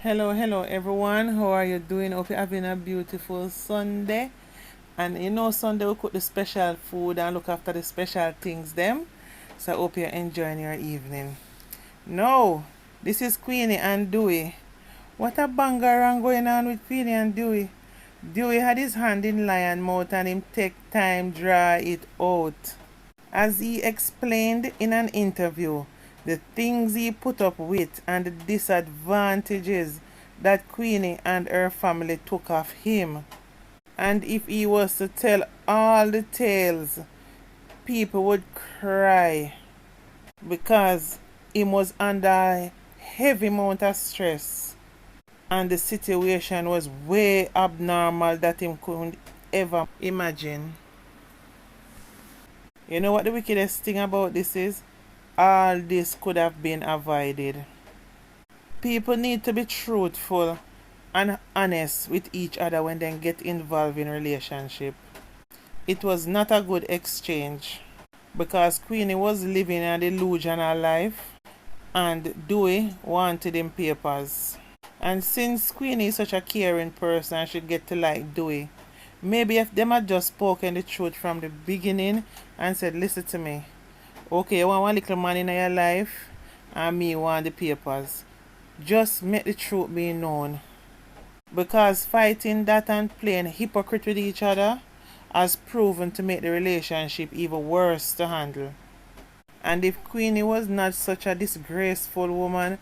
Hello everyone. How are you doing? Hope you're having a beautiful Sunday. And Sunday we cook the special food and look after the special things them. So I hope you're enjoying your evening. No, this is Queenie and Dewey. What a bangarang going on with Queenie and Dewey. Dewey had his hand in lion mouth and him take time dry it out. As he explained in an interview, the things he put up with and the disadvantages that Queenie and her family took of him. And if he was to tell all the tales, people would cry because he was under a heavy amount of stress and the situation was way abnormal that him couldn't ever imagine. You know what the wickedest thing about this is? All this could have been avoided. People need to be truthful and honest with each other when they get involved in relationship. It was not a good exchange because Queenie was living a delusional life and Dewey wanted him papers. And since Queenie is such a caring person, she get to like Dewey. Maybe if them had just spoken the truth from the beginning and said, listen to me. Okay, you want one little man in your life and me want the papers. Just make the truth be known. Because fighting that and playing hypocrite with each other has proven to make the relationship even worse to handle. And if Queenie was not such a disgraceful woman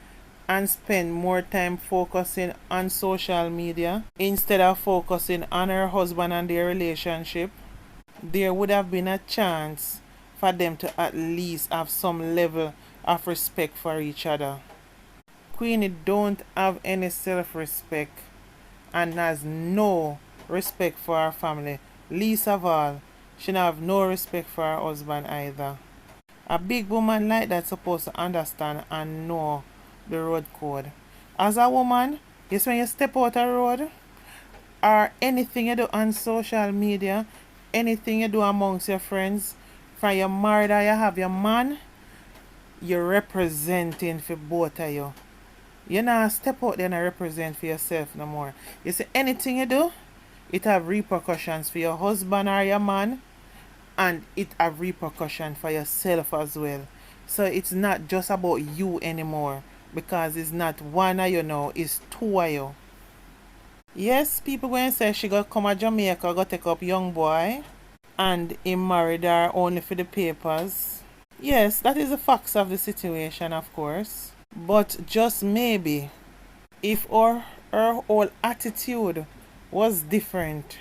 and spent more time focusing on social media instead of focusing on her husband and their relationship, there would have been a chance for them to at least have some level of respect for each other. Queenie don't have any self-respect and has no respect for her family. Least of all, she have no respect for her husband either. A big woman like that supposed to understand and know the road code. As a woman, yes, when you step out a road or anything you do on social media, anything you do amongst your friends, from your married or you have your man, you're representing for both of you. You not step out there and represent for yourself no more. You see, anything you do, it have repercussions for your husband or your man, and it have repercussions for yourself as well. So it's not just about you anymore, because it's not one of you now, it's two of you. Yes, people going to say she got come to Jamaica, go take up young boy, and he married her only for the papers. Yes, that is the facts of the situation, of course. But just maybe, if her whole attitude was different,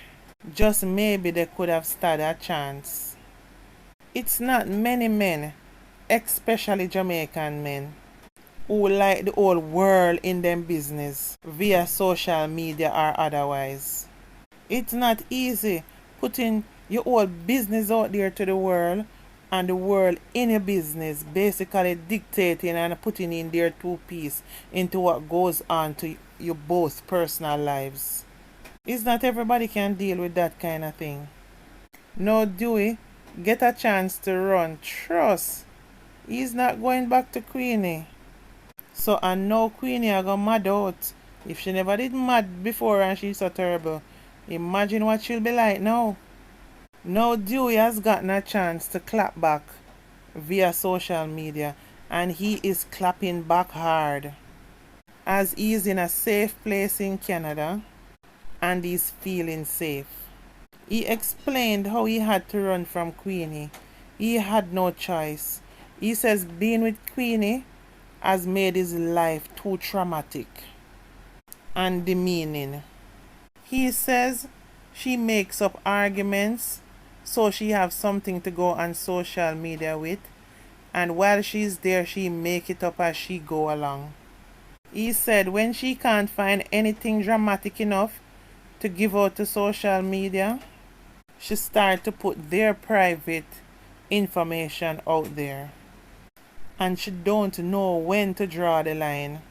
just maybe they could have stood a chance. It's not many men, especially Jamaican men, who like the whole world in them business via social media or otherwise. It's not easy putting your whole business out there to the world and the world in your business basically dictating and putting in their two piece into what goes on to your both personal lives. It's not everybody can deal with that kind of thing. No, Dewey get a chance to run. Trust. He's not going back to Queenie. So I know Queenie are gonna mad out. If she never did mad before and she's so terrible, imagine what she'll be like now. Now Dewey has gotten a chance to clap back via social media and he is clapping back hard as he is in a safe place in Canada and he's feeling safe. He explained how he had to run from Queenie. He had no choice. He says being with Queenie has made his life too traumatic and demeaning. He says she makes up arguments so she have something to go on social media with, and while she's there she make it up as she go along. He said when she can't find anything dramatic enough to give out to social media, she start to put their private information out there, and she don't know when to draw the line.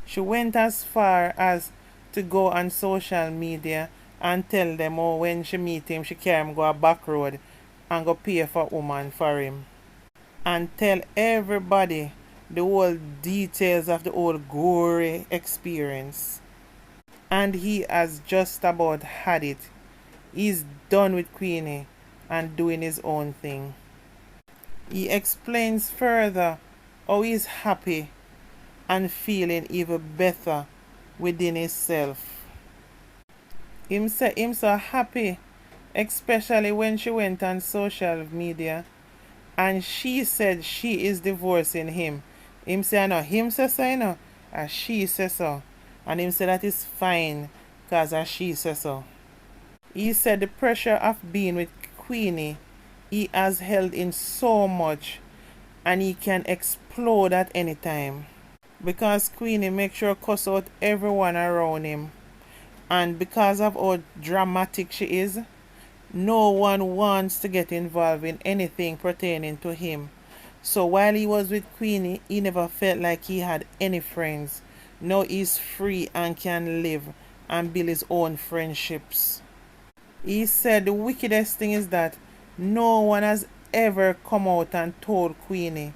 She went as far as to go on social media and tell them when she meet him she carry him go a back road and go pay for woman for him. And tell everybody the whole details of the whole gory experience. And he has just about had it. He's done with Queenie and doing his own thing. He explains further how he's happy and feeling even better within himself. Him say him so happy, especially when she went on social media and she said she is divorcing him. Him say no, him say so, you know, and she says so. And him say that is fine because she says so. He said the pressure of being with Queenie he has held in so much and he can explode at any time. Because Queenie makes sure cuss out everyone around him. And because of how dramatic she is, no one wants to get involved in anything pertaining to him. So while he was with Queenie, he never felt like he had any friends. Now he's free and can live and build his own friendships. He said the wickedest thing is that no one has ever come out and told Queenie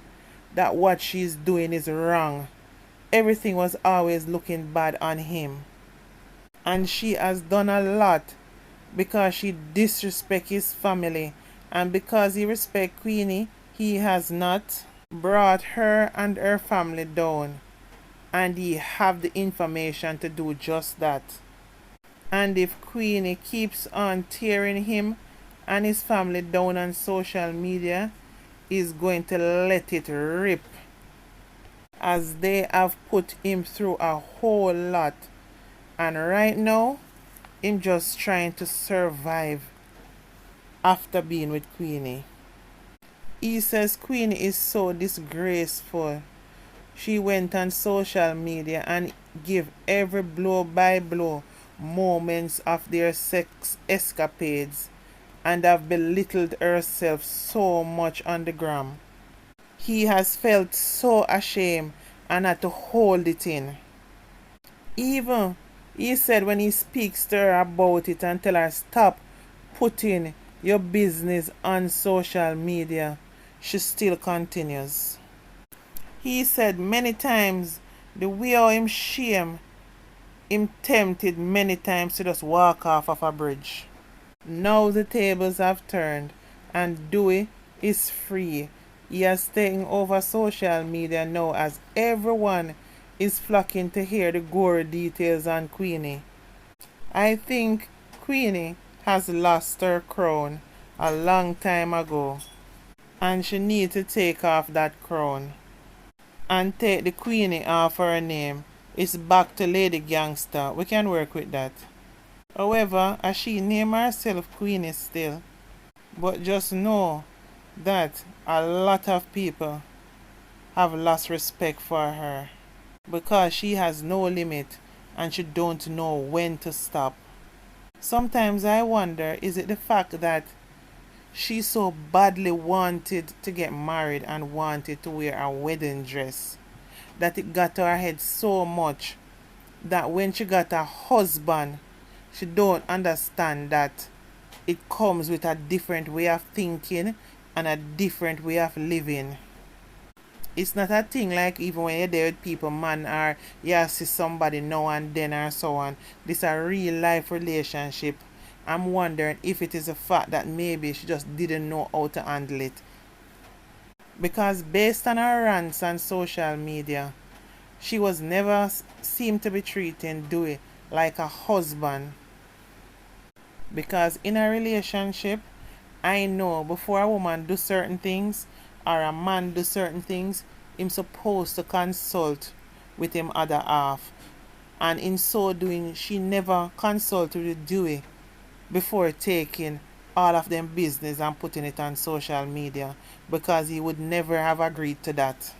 that what she's doing is wrong. Everything was always looking bad on him. And she has done a lot because she disrespects his family, and because he respects Queenie, he has not brought her and her family down, and he have the information to do just that. And if Queenie keeps on tearing him and his family down on social media, he's going to let it rip, as they have put him through a whole lot. And right now, him just trying to survive after being with Queenie. He says Queenie is so disgraceful. She went on social media and give every blow by blow moments of their sex escapades and have belittled herself so much on the gram. He has felt so ashamed and had to hold it in. Even he said when he speaks to her about it and tell her stop putting your business on social media, she still continues. He said many times the way how him shame, him tempted many times to just walk off of a bridge. Now the tables have turned and Dewey is free. He has taken over social media now as everyone is flocking to hear the gory details on Queenie. I think Queenie has lost her crown a long time ago, and she needs to take off that crown and take the Queenie off her name. It's back to Lady Gangster. We can work with that. However, as she name herself Queenie still, but just know that a lot of people have lost respect for her, because she has no limit and she don't know when to stop. Sometimes I wonder, is it the fact that she so badly wanted to get married and wanted to wear a wedding dress that it got to her head so much that when she got a husband, she don't understand that it comes with a different way of thinking and a different way of living. It's not a thing like even when you're there with people, man, or you see somebody now and then or so on. This is a real life relationship. I'm wondering if it is a fact that maybe she just didn't know how to handle it. Because based on her rants on social media, she was never seemed to be treating Dewey like a husband. Because in a relationship, I know before a woman do certain things or a man do certain things, him supposed to consult with him other half. And in so doing, she never consulted with Dewey before taking all of them business and putting it on social media, because he would never have agreed to that.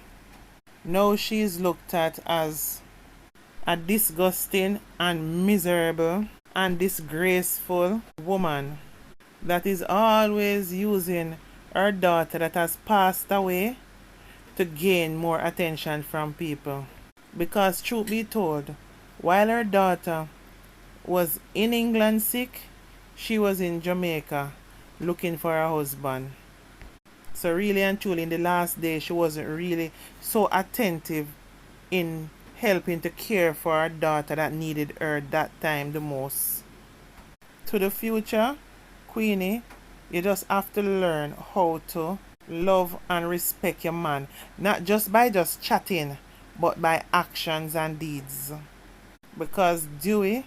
Now she is looked at as a disgusting and miserable and disgraceful woman that is always using her daughter that has passed away to gain more attention from people. Because truth be told, while her daughter was in England sick, she was in Jamaica looking for her husband. So really and truly in the last day she wasn't really so attentive in helping to care for her daughter that needed her that time the most. To the future, Queenie, you just have to learn how to love and respect your man, not just by just chatting, but by actions and deeds. Because Dewey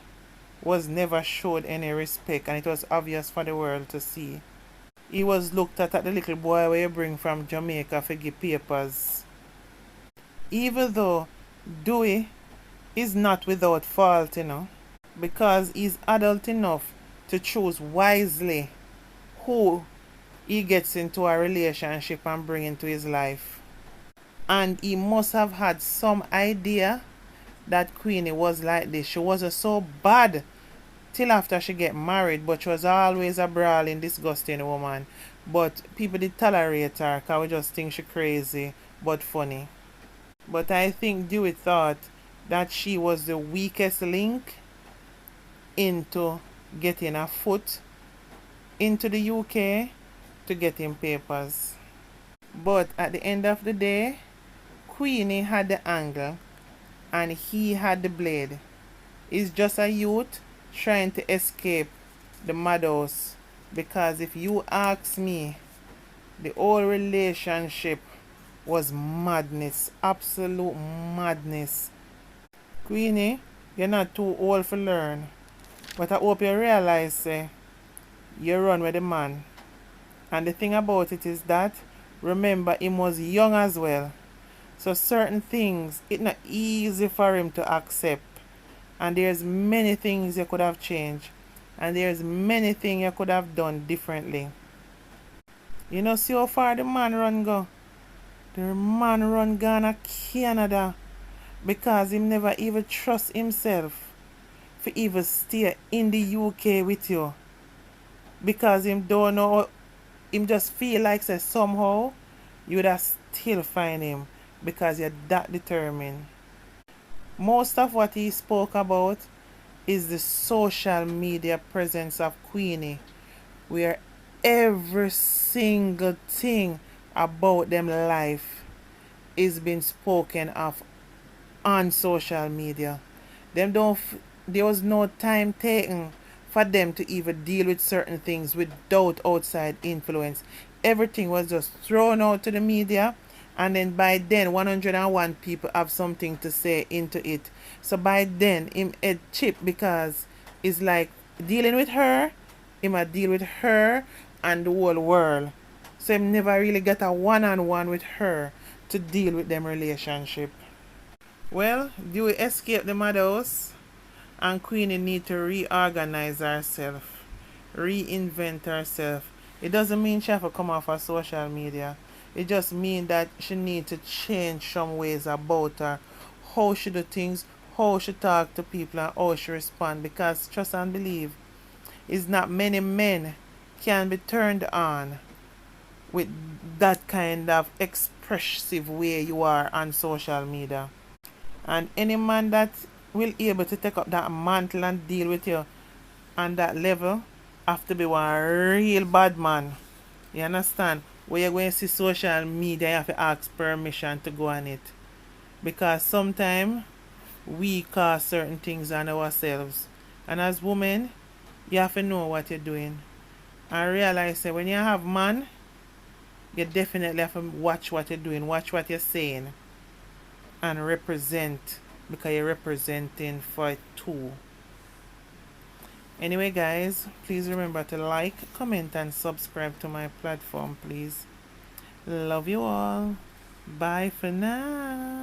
was never showed any respect, and it was obvious for the world to see. He was looked at the little boy where you bring from Jamaica for give papers. Even though Dewey is not without fault, because he's adult enough to choose wisely who he gets into a relationship and bring into his life. And he must have had some idea that Queenie was like this. She wasn't so bad till after she get married, but she was always a brawling, disgusting woman. But people did tolerate her because we just think she crazy but funny. But I think Dewey thought that she was the weakest link into getting a foot into the UK to get him papers. But at the end of the day, Queenie had the angle and he had the blade. He's just a youth trying to escape the Madhouse, because if you ask me, the whole relationship was madness, absolute madness. Queenie, you're not too old to learn, but I hope you realize you run with the man. And the thing about it is that, remember, he was young as well. So certain things, it's not easy for him to accept. And there's many things you could have changed. And there's many things you could have done differently. See how far the man run go? The man run gone to Canada. Because he never even trust himself to even stay in the UK with you. Because him don't know, him just feel like say somehow you would have still find him because you're that determined. Most of what he spoke about is the social media presence of Queenie, where every single thing about them life is being spoken of on social media. There was no time taken for them to even deal with certain things without outside influence. Everything was just thrown out to the media, and then by then 101 people have something to say into it. So by then him head chip, because it's like dealing with her, him a deal with her and the whole world. So him never really get a one-on-one with her to deal with them relationship. Well, Dewey escape the Madhouse, and Queenie need to reorganize herself, reinvent herself. It doesn't mean she have to come off of social media. It just means that she need to change some ways about her, how she do things, how she talk to people, and how she respond. Because trust and believe, it's not many men can be turned on with that kind of expressive way you are on social media. And any man that will able to take up that mantle and deal with you on that level have to be one real bad man. You understand? Where you're going to see social media, you have to ask permission to go on it. Because sometimes we cause certain things on ourselves. And as women, you have to know what you're doing. And realize that when you have man, you definitely have to watch what you're doing, watch what you're saying, and represent, because you're representing for it too. Anyway, guys, please remember to like, comment, and subscribe to my platform, please. Love you all. Bye for now.